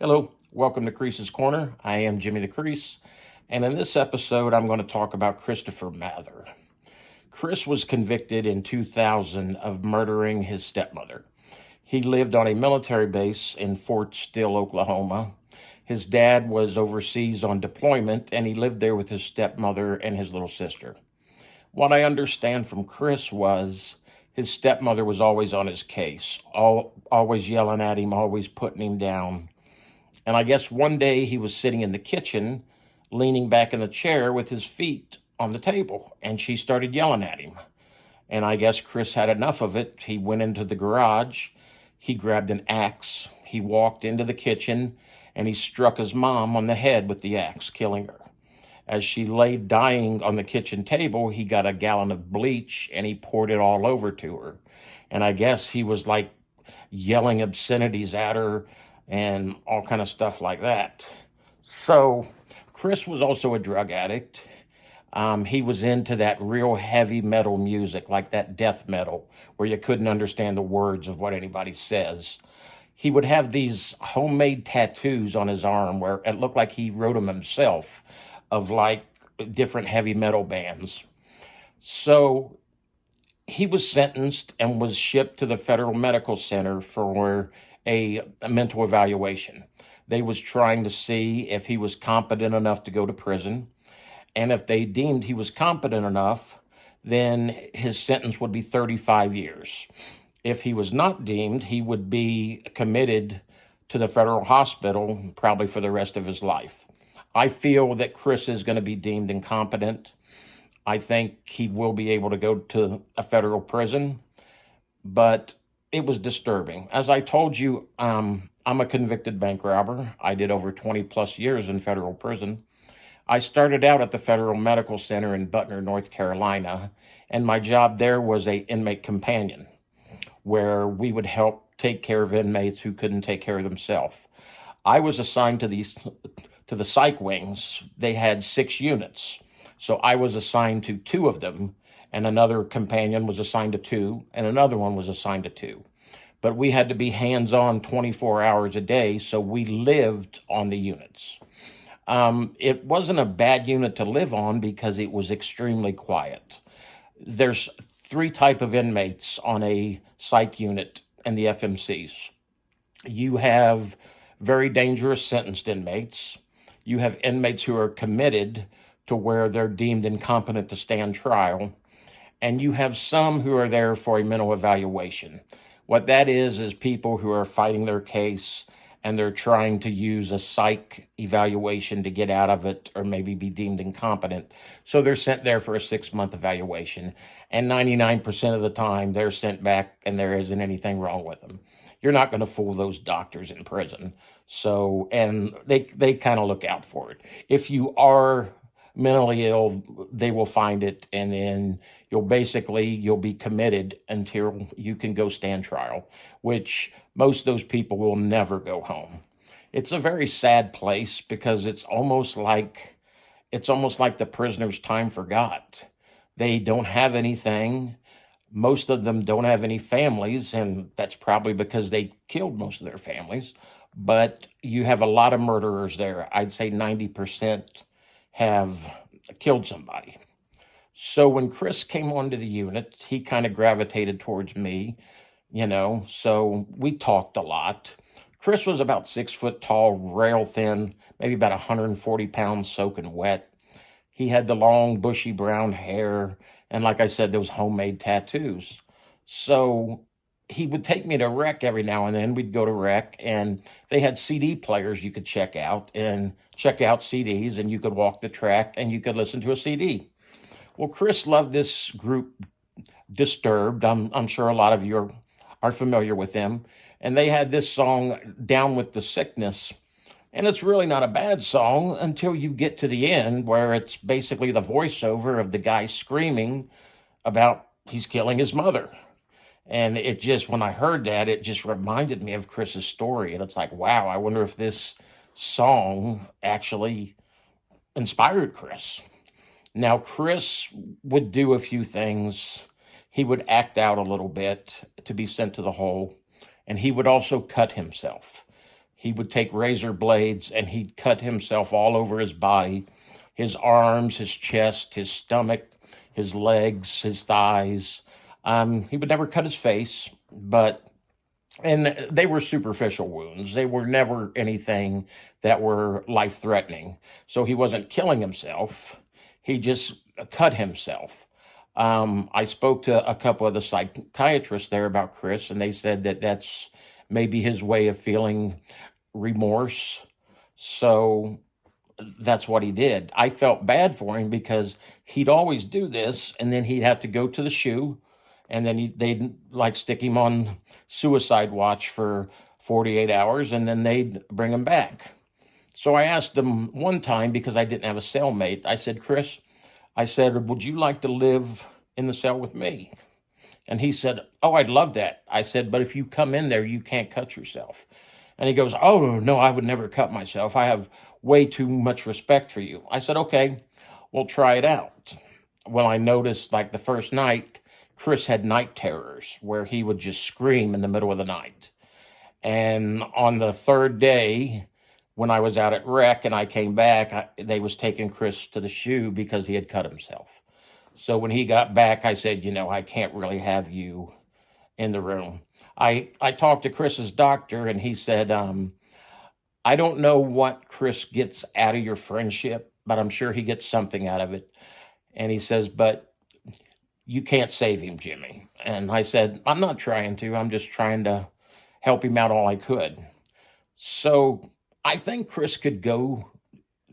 Hello, welcome to Crease's Corner. I am Jimmy the Crease, and in this episode, I'm going to talk about Christopher Mather. Chris was convicted in 2000 of murdering his stepmother. He lived on a military base in Fort Still, Oklahoma. His dad was overseas on deployment, and he lived there with his stepmother and his little sister. What I understand from Chris was his stepmother was always on his case, always yelling at him, always putting him down. And I guess one day he was sitting in the kitchen, leaning back in the chair with his feet on the table, and she started yelling at him. And I guess Chris had enough of it. He went into the garage, he grabbed an axe, he walked into the kitchen, and he struck his mom on the head with the axe, killing her. As she lay dying on the kitchen table, he got a gallon of bleach and he poured it all over to her. And I guess he was like yelling obscenities at her and all kind of stuff like that. So Chris was also a drug addict. He was into that real heavy metal music, like that death metal, where you couldn't understand the words of what anybody says. He would have these homemade tattoos on his arm where it looked like he wrote them himself, of like different heavy metal bands. So he was sentenced and was shipped to the Federal Medical Center for a mental evaluation. They was trying to see if he was competent enough to go to prison. And if they deemed he was competent enough, then his sentence would be 35 years. If he was not deemed, he would be committed to the federal hospital probably for the rest of his life. I feel that Chris is going to be deemed incompetent. I think he will be able to go to a federal prison, but it was disturbing. As I told you, I'm a convicted bank robber. I did over 20 plus years in federal prison. I started out at the Federal Medical Center in Butner, North Carolina, and my job there was a inmate companion, where we would help take care of inmates who couldn't take care of themselves. I was assigned to the psych wings. They had 6 units. So I was assigned to 2 of them, and another companion was assigned to 2, and another one was assigned to 2. But we had to be hands-on 24 hours a day, so we lived on the units. It wasn't a bad unit to live on because it was extremely quiet. There's 3 type of inmates on a psych unit in the FMCs. You have very dangerous sentenced inmates. You have inmates who are committed to where they're deemed incompetent to stand trial. And you have some who are there for a mental evaluation. What that is people who are fighting their case and they're trying to use a psych evaluation to get out of it or maybe be deemed incompetent. So they're sent there for a 6-month evaluation. And 99% of the time, they're sent back and there isn't anything wrong with them. You're not going to fool those doctors in prison. So, and they kind of look out for it. If you are mentally ill, they will find it, and then you'll be committed until you can go stand trial, which most of those people will never go home. It's a very sad place because it's almost like the prisoners' time forgot. They don't have anything. Most of them don't have any families, and that's probably because they killed most of their families. But you have a lot of murderers there. I'd say 90% have killed somebody. So when Chris came onto the unit, he kind of gravitated towards me, so we talked a lot. Chris was about 6 foot tall, rail thin, maybe about 140 pounds soaking wet. He had the long, bushy brown hair, and like I said, those homemade tattoos. So he would take me to rec every now and then. We'd go to rec, and they had CD players you could check out CDs, and you could walk the track and you could listen to a CD. Well, Chris loved this group, Disturbed. I'm sure a lot of you are familiar with them. And they had this song, Down with the Sickness. And it's really not a bad song until you get to the end, where it's basically the voiceover of the guy screaming about he's killing his mother. And it just, when I heard that, it just reminded me of Chris's story. And it's like, wow, I wonder if this song actually inspired Chris. Now, Chris would do a few things. He would act out a little bit to be sent to the hole, and he would also cut himself. he would take razor blades and he'd cut himself all over his body, his arms, his chest, his stomach, his legs, his thighs. He would never cut his face, but and they were superficial wounds. They were never anything that were life threatening. So he wasn't killing himself. He just cut himself. I spoke to a couple of the psychiatrists there about Chris, and they said that that's maybe his way of feeling remorse. So that's what he did. I felt bad for him because he'd always do this, and then he'd have to go to the shoe, and then they'd like stick him on suicide watch for 48 hours, and then they'd bring him back. So I asked him one time, because I didn't have a cellmate, I said, Chris, I said, would you like to live in the cell with me? And he said, oh, I'd love that. I said, but if you come in there, you can't cut yourself. And he goes, oh, no, I would never cut myself. I have way too much respect for you. I said, okay, we'll try it out. Well, I noticed like the first night, Chris had night terrors where he would just scream in the middle of the night. And on the third day, when I was out at rec and I came back, they was taking Chris to the shoe because he had cut himself. So when he got back, I said, I can't really have you in the room. I talked to Chris's doctor, and he said, I don't know what Chris gets out of your friendship, but I'm sure he gets something out of it. And he says, but you can't save him, Jimmy. And I said, I'm not trying to. I'm just trying to help him out all I could. So I think Chris could go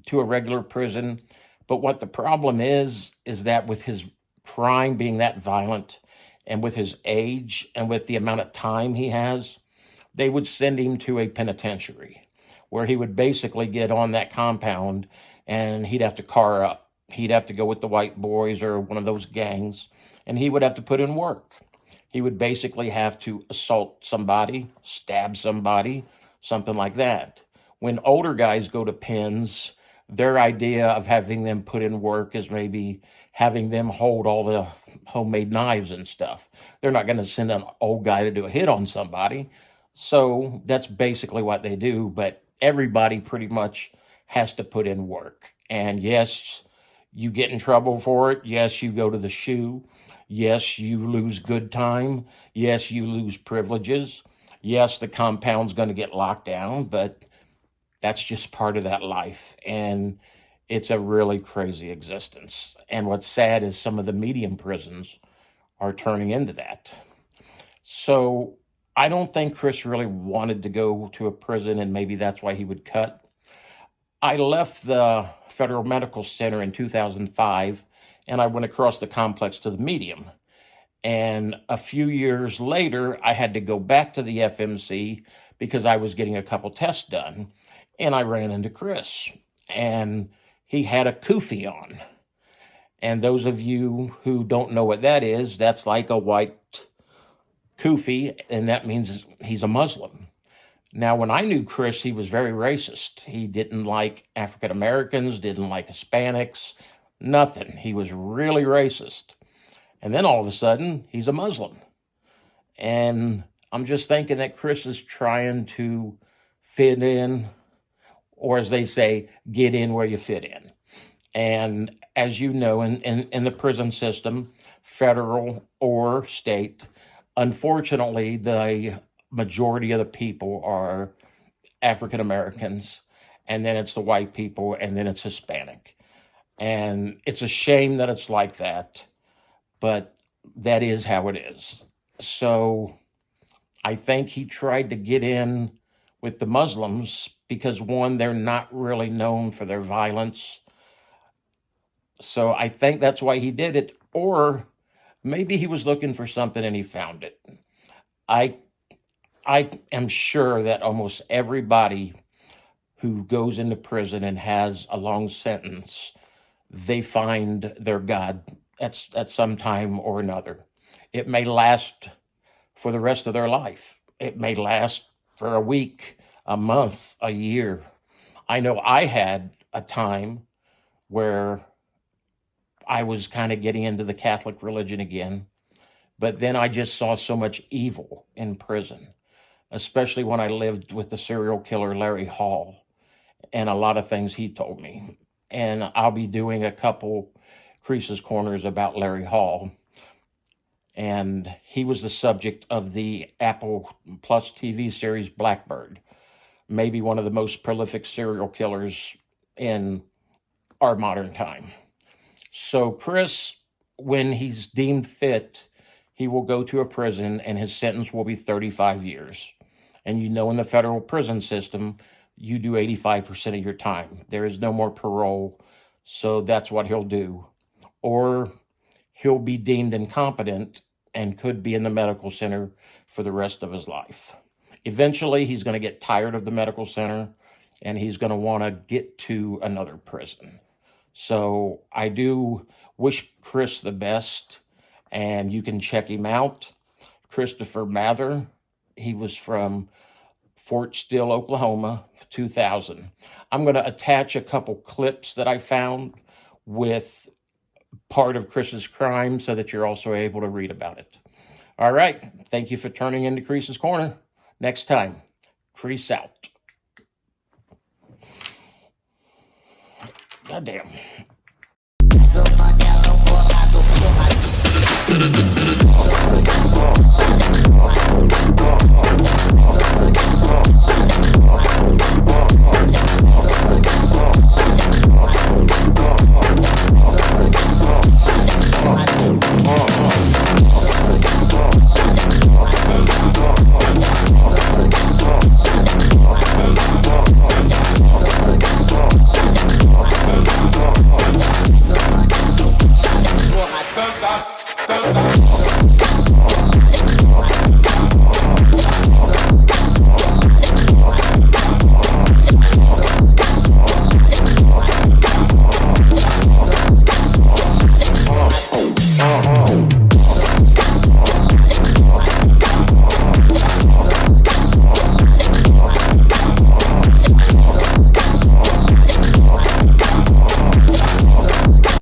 to a regular prison, but what the problem is that with his crime being that violent, and with his age, and with the amount of time he has, they would send him to a penitentiary where he would basically get on that compound and he'd have to car up. He'd have to go with the white boys or one of those gangs, and he would have to put in work. He would basically have to assault somebody, stab somebody, something like that. When older guys go to pens, their idea of having them put in work is maybe having them hold all the homemade knives and stuff. They're not going to send an old guy to do a hit on somebody. So that's basically what they do. But everybody pretty much has to put in work. And yes, you get in trouble for it. Yes, you go to the shoe. Yes, you lose good time. Yes, you lose privileges. Yes, the compound's going to get locked down, but that's just part of that life. And it's a really crazy existence. And what's sad is some of the medium prisons are turning into that. So I don't think Chris really wanted to go to a prison, and maybe that's why he would cut. I left the Federal Medical Center in 2005, and I went across the complex to the medium. And a few years later, I had to go back to the FMC because I was getting a couple tests done. And I ran into Chris, and he had a kufi on. And those of you who don't know what that is, that's like a white kufi, and that means he's a Muslim. Now, when I knew Chris, he was very racist. He didn't like African Americans, didn't like Hispanics, nothing. He was really racist. And then all of a sudden, he's a Muslim. And I'm just thinking that Chris is trying to fit in, or as they say, get in where you fit in. And as you know, in the prison system, federal or state, unfortunately, the majority of the people are African Americans, and then it's the white people, and then it's Hispanic. And it's a shame that it's like that, but that is how it is. So I think he tried to get in with the Muslims because, one, they're not really known for their violence. So I think that's why he did it. Or maybe he was looking for something and he found it. I am sure that almost everybody who goes into prison and has a long sentence, they find their God at some time or another. It may last for the rest of their life. It may last for a week, a month, a year. I know I had a time where I was kind of getting into the Catholic religion again, but then I just saw so much evil in prison. especially when I lived with the serial killer Larry Hall, and a lot of things he told me. And I'll be doing a couple Creases Corners about Larry Hall. And he was the subject of the Apple Plus TV series Blackbird, maybe one of the most prolific serial killers in our modern time. So Chris, when he's deemed fit, he will go to a prison and his sentence will be 35 years. And you know, in the federal prison system, you do 85% of your time. There is no more parole. So that's what he'll do. Or he'll be deemed incompetent and could be in the medical center for the rest of his life. Eventually, he's going to get tired of the medical center and he's going to want to get to another prison. So I do wish Chris the best, and you can check him out. Christopher Mather. He was from Fort Still, Oklahoma, 2000. I'm going to attach a couple clips that I found with part of Chris's crime so that you're also able to read about it. All right. Thank you for turning into Creases Corner. Next time, Crease out. Goddamn.